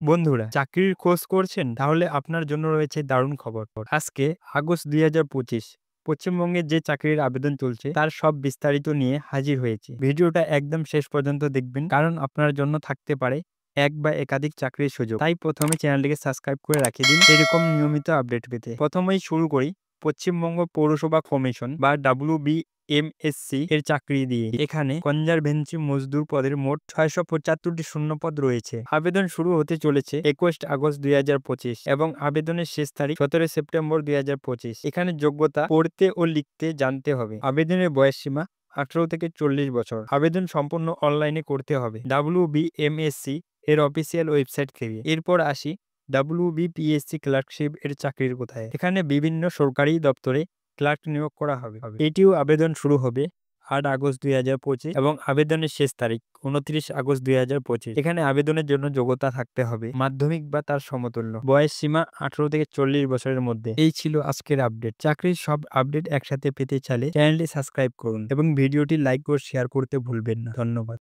বন্ধুরা, চাকরির খোঁজ করছেন? তাহলে আপনার জন্য রয়েছে দারুণ খবর। আজকে আগস্ট ২০২৫ পশ্চিমবঙ্গে যে চাকরির আবেদন চলছে তার সব বিস্তারিত নিয়ে হাজির হয়েছি। ভিডিওটা একদম শেষ পর্যন্ত দেখবেন, কারণ আপনার জন্য থাকতে পারে এক বা একাধিক চাকরির সুযোগ। তাই প্রথমে চ্যানেলটিকে সাবস্ক্রাইব করে রাখে দিন এরকম নিয়মিত আপডেট পেতে। প্রথমেই শুরু করি পশ্চিমবঙ্গ পৌরসভা কমিশন বা WBMSC এর চাকরি দিয়ে। এখানে কনজারভেন্সি মজদুর পদের মোট ৬৭৫টি শূন্যপদ রয়েছে। আবেদন শুরু হতে চলেছে ২১ আগস্ট ২০২৫ এবং আবেদনের শেষ তারিখ ১৭ সেপ্টেম্বর ২০২৫। এখানে যোগ্যতা পড়তে ও লিখতে জানতে হবে। আবেদনের বয়সসীমা ১৮ থেকে ৪০ বছর। আবেদন সম্পূর্ণ অনলাইনে করতে হবে WBMSC এর অফিসিয়াল ওয়েবসাইট থেকে। এরপর আসি WBPSC ক্লার্কশিপ এর চাকরির কোথায়। এখানে বিভিন্ন সরকারি দপ্তরে ক্লার্ক নিয়োগ করা হবে। এটিও আবেদন শুরু হবে ৮ আগস্ট ২০২৫ এবং আবেদনের শেষ তারিখ ২৯ আগস্ট ২০২৫। এখানে আবেদনের জন্য যোগ্যতা থাকতে হবে মাধ্যমিক বা তার সমতুল্য। বয়স সীমা ১৮ থেকে ৪০ বছরের মধ্যে। এই ছিল আজকের আপডেট। চাকরির সব আপডেট একসাথে পেতে চাইলে চ্যানেলটি সাবস্ক্রাইব করুন এবং ভিডিওটি লাইক ও শেয়ার করতে ভুলবেন না। ধন্যবাদ।